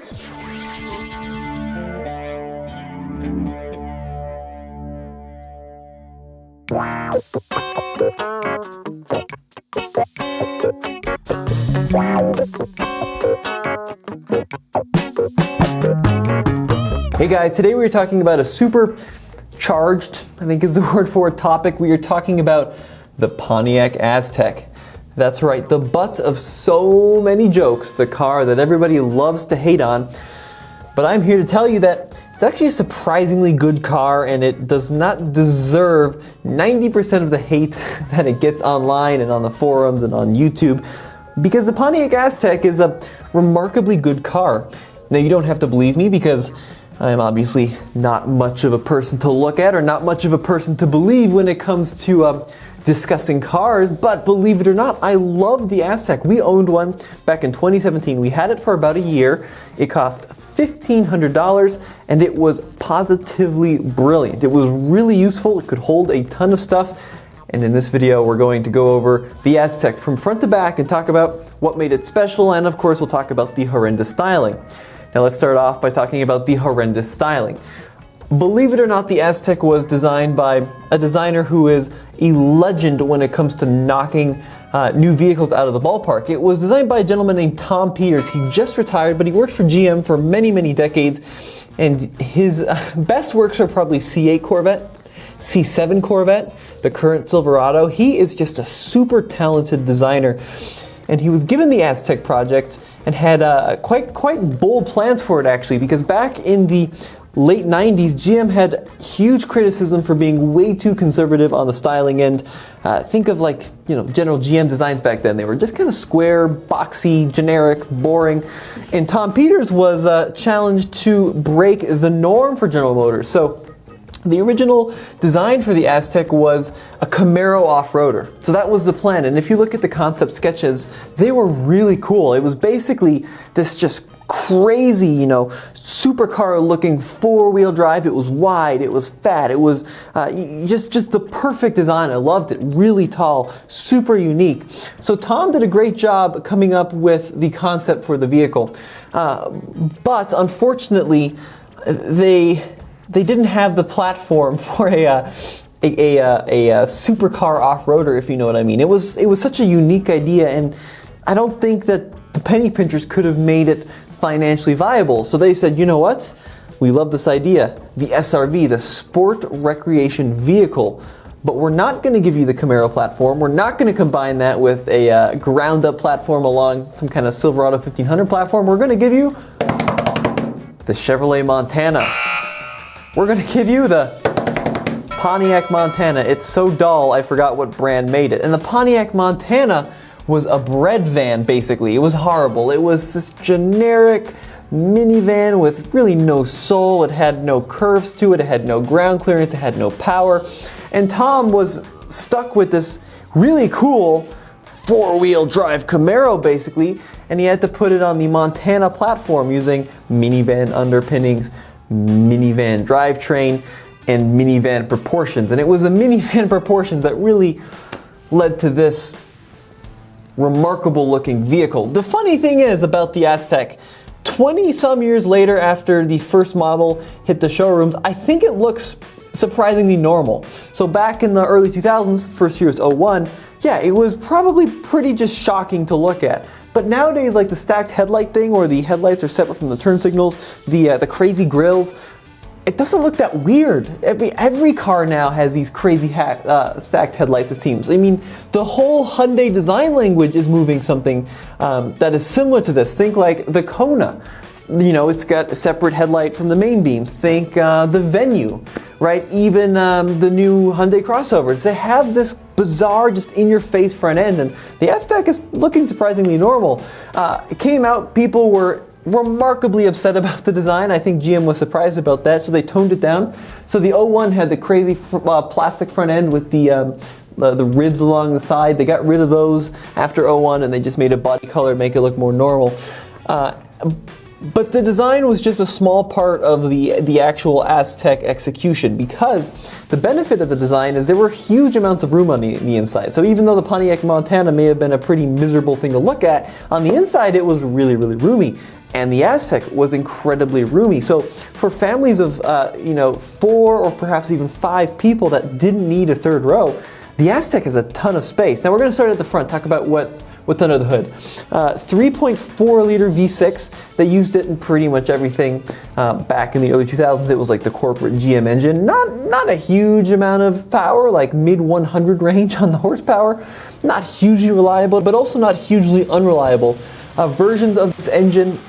Hey guys, today we are talking about a supercharged, I think is the word for it, topic. We are talking about the Pontiac Aztek. That's right, the butt of so many jokes, the car that everybody loves to hate on. But I'm here to tell you that it's actually a surprisingly good car, and it does not deserve 90% of the hate that it gets online and on the forums and on YouTube, because the Pontiac Aztek is a remarkably good car. Now, you don't have to believe me, because I am obviously not much of a person to look at or not much of a person to believe when it comes to discussing cars, but believe it or not, I love the Aztek. We owned one back in 2017. We had it for about a year. It cost $1,500 and it was positively brilliant. It was really useful. It could hold a ton of stuff. And in this video, we're going to go over the Aztek from front to back and talk about what made it special, and of course, we'll talk about the horrendous styling. Now let's start off by talking about the horrendous styling. Believe it or not, the Aztek was designed by a designer who is a legend when it comes to knocking new vehicles out of the ballpark. It was designed by a gentleman named Tom Peters. He just retired, but he worked for GM for many, many decades. And his best works are probably C8 Corvette, C7 Corvette, the current Silverado. He is just a super talented designer. And he was given the Aztek project and had quite bold plans for it, actually, because back in the late 90s, GM had huge criticism for being way too conservative on the styling end. Think of general GM designs back then. They were just kind of square, boxy, generic, boring. And Tom Peters was challenged to break the norm for General Motors. So the original design for the Aztek was a Camaro off-roader. So that was the plan. And if you look at the concept sketches, they were really cool. It was basically this just crazy, supercar looking four-wheel drive. It was wide, it was fat, it was just the perfect design. I loved it. Really tall, super unique. So Tom did a great job coming up with the concept for the vehicle. But unfortunately, they didn't have the platform for a supercar off-roader, if you know what I mean. It was such a unique idea, and I don't think that the penny pinchers could have made it financially viable. So they said, you know what? We love this idea. The SRV, the Sport Recreation Vehicle. But we're not going to give you the Camaro platform. We're not going to combine that with a ground-up platform along some kind of Silverado 1500 platform. We're going to give you the Chevrolet Montana. We're going to give you the Pontiac Montana. It's so dull, I forgot what brand made it. And the Pontiac Montana was a bread van, basically. It was horrible. It was this generic minivan with really no soul. It had no curves to it. It had no ground clearance. It had no power. And Tom was stuck with this really cool four-wheel drive Camaro, basically, and he had to put it on the Montana platform using minivan underpinnings, minivan drivetrain, and minivan proportions. And it was the minivan proportions that really led to this remarkable looking vehicle. The funny thing is about the Aztek, 20 some years later after the first model hit the showrooms, I think it looks surprisingly normal. So back in the early 2000s, first year was 01, yeah, it was probably pretty just shocking to look at. But nowadays, like the stacked headlight thing, where the headlights are separate from the turn signals, the crazy grills, it doesn't look that weird. Every car now has these crazy stacked headlights, it seems. I mean, the whole Hyundai design language is moving something that is similar to this. Think like the Kona. It's got a separate headlight from the main beams. Think the Venue, right? Even the new Hyundai crossovers. They have this bizarre, just in-your-face front end, and the Aztek is looking surprisingly normal. It came out, people were remarkably upset about the design. I think GM was surprised about that, so they toned it down. So the 01 had the crazy plastic front end with the ribs along the side. They got rid of those after 01, and they just made a body color, make it look more normal. But the design was just a small part of the actual Aztek execution, because the benefit of the design is there were huge amounts of room on the inside. So even though the Pontiac Montana may have been a pretty miserable thing to look at, on the inside it was really, really roomy. and the Aztek was incredibly roomy. So for families of 4 or perhaps even 5 people that didn't need a third row, the Aztek has a ton of space. Now we're going to start at the front, talk about what's under the hood. 3.4 liter V6. They used it in pretty much everything back in the early 2000s. It was like the corporate GM engine. Not a huge amount of power, like mid 100 range on the horsepower. Not hugely reliable, but also not hugely unreliable. Versions of this engine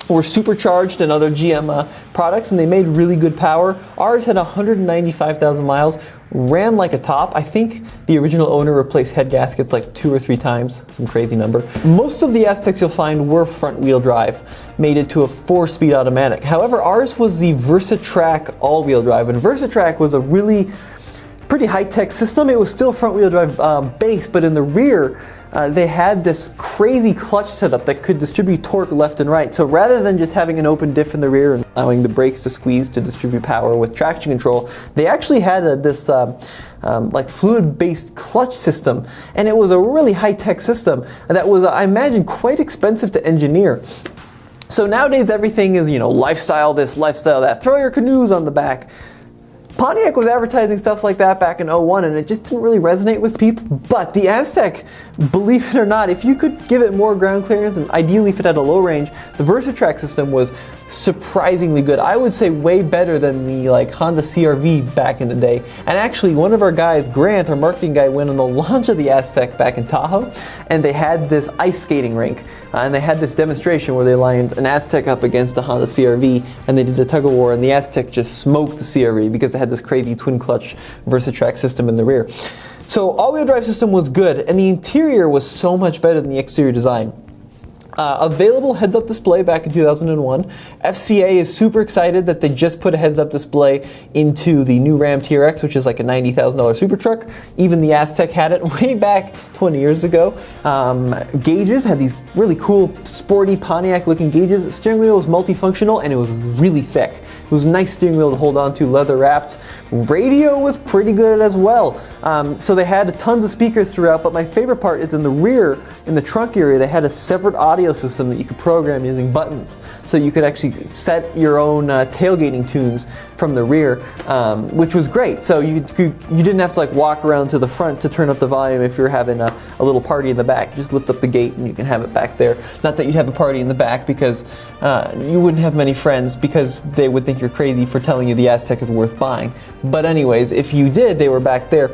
were supercharged in other GM products, and they made really good power. Ours had 195,000 miles, ran like a top. I think the original owner replaced head gaskets like 2 or 3 times, some crazy number. Most of the Azteks you'll find were front wheel drive, made it to a 4-speed automatic. However, ours was the Versatrack all-wheel drive, and Versatrack was a really pretty high-tech system. It was still front-wheel drive base, but in the rear, they had this crazy clutch setup that could distribute torque left and right. So rather than just having an open diff in the rear and allowing the brakes to squeeze to distribute power with traction control, they actually had this like fluid-based clutch system, and it was a really high-tech system that was, I imagine, quite expensive to engineer. So nowadays everything is, lifestyle this, lifestyle that. Throw your canoes on the back. Pontiac was advertising stuff like that back in 01, and it just didn't really resonate with people. But the Aztek, believe it or not, if you could give it more ground clearance, and ideally if it had a low range, the Versatrack system was surprisingly good. I would say way better than the Honda CR-V back in the day. And actually, one of our guys, Grant, our marketing guy, went on the launch of the Aztek back in Tahoe, and they had this ice skating rink, and they had this demonstration where they lined an Aztek up against a Honda CR-V, and they did a tug of war, and the Aztek just smoked the CR-V because they had this crazy twin clutch Versatrack system in the rear. So all-wheel drive system was good, and the interior was so much better than the exterior design. Available heads-up display back in 2001. FCA is super excited that they just put a heads-up display into the new Ram TRX, which is like a $90,000 super truck. Even the Aztek had it way back 20 years ago. Gauges had these really cool, sporty Pontiac-looking gauges. The steering wheel was multifunctional, and it was really thick. It was a nice steering wheel to hold on to, leather-wrapped. Radio was pretty good as well. So they had tons of speakers throughout, but my favorite part is in the rear, in the trunk area, they had a separate audio system that you could program using buttons, so you could actually set your own tailgating tunes from the rear, which was great. So you didn't have to walk around to the front to turn up the volume if you're having a little party in the back. You just lift up the gate and you can have it back there. Not that you'd have a party in the back, because you wouldn't have many friends, because they would think you're crazy for telling you the Aztek is worth buying. But anyways, if you did, they were back there.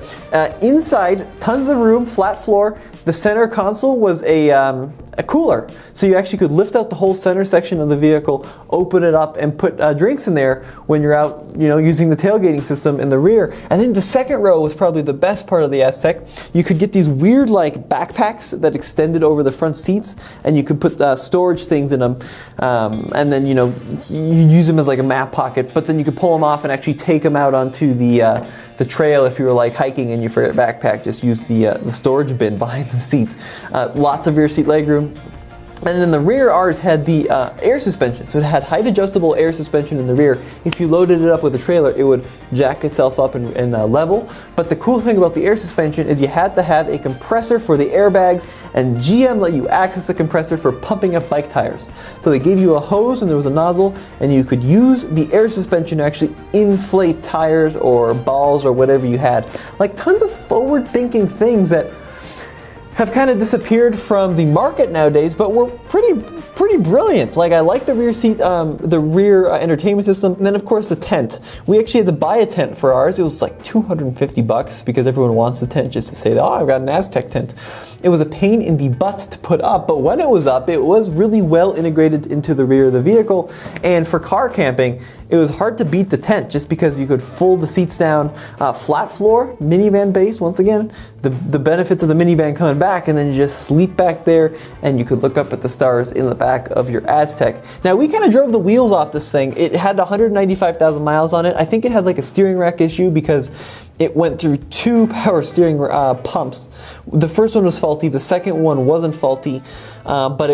Inside, tons of room, flat floor. The center console was a cooler, so you actually could lift out the whole center section of the vehicle, open it up, and put drinks in there when you're out, using the tailgating system in the rear. And then the second row was probably the best part of the Aztek. You could get these weird backpacks that extended over the front seats, and you could put storage things in them, and then you use them as a map pocket. But then you could pull them off and actually take them out onto the trail if you were hiking and you forget your backpack. Just use the storage bin behind the seats. Lots of rear seat legroom. And in the rear, ours had the air suspension. So it had height adjustable air suspension in the rear. If you loaded it up with a trailer, it would jack itself up and level. But the cool thing about the air suspension is you had to have a compressor for the airbags, and GM let you access the compressor for pumping up bike tires. So they gave you a hose and there was a nozzle, and you could use the air suspension to actually inflate tires or balls or whatever you had. Tons of forward-thinking things that have kind of disappeared from the market nowadays, but were pretty brilliant. I like the rear seat, the rear entertainment system, and then of course the tent. We actually had to buy a tent for ours. It was $250 because everyone wants the tent just to say, oh, I've got an Aztek tent. It was a pain in the butt to put up, but when it was up, it was really well integrated into the rear of the vehicle. And for car camping, it was hard to beat the tent just because you could fold the seats down, flat floor, minivan base. Once again, the benefits of the minivan coming back, and then you just sleep back there and you could look up at the stars in the back of your Aztek. Now, we kind of drove the wheels off this thing. It had 195,000 miles on it. I think it had a steering rack issue because it went through 2 power steering pumps. The first one was faulty, the second one wasn't faulty, but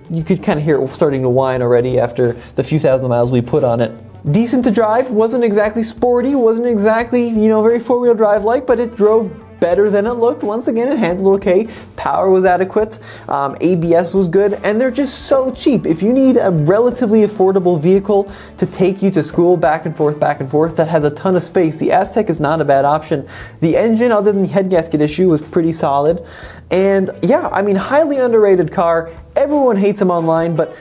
you could kind of hear it starting to whine already after the few thousand miles we put on it. Decent to drive, wasn't exactly sporty, wasn't exactly, very four-wheel drive-like, but it drove better than it looked. Once again, it handled okay. Power was adequate. ABS was good, and they're just so cheap. If you need a relatively affordable vehicle to take you to school back and forth, that has a ton of space, the Aztek is not a bad option. The engine, other than the head gasket issue, was pretty solid. And yeah, I mean, highly underrated car. Everyone hates them online, but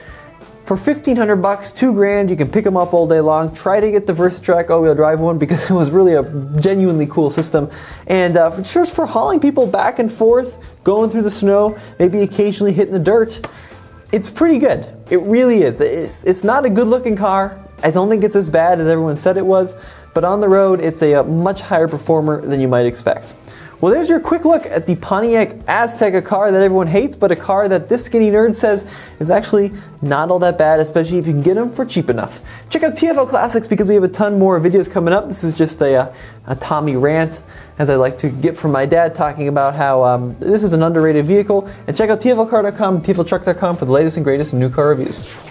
for $1,500, $2,000, you can pick them up all day long. Try to get the Versatrack all-wheel drive one because it was really a genuinely cool system. And just for hauling people back and forth, going through the snow, maybe occasionally hitting the dirt, it's pretty good. It really is. It's not a good-looking car. I don't think it's as bad as everyone said it was, but on the road, it's a much higher performer than you might expect. Well, there's your quick look at the Pontiac Aztek, a car that everyone hates, but a car that this skinny nerd says is actually not all that bad, especially if you can get them for cheap enough. Check out TFL Classics because we have a ton more videos coming up. This is just a Tommy rant, as I like to get from my dad, talking about how this is an underrated vehicle. And check out TFLcar.com and TFLtrucks.com for the latest and greatest in new car reviews.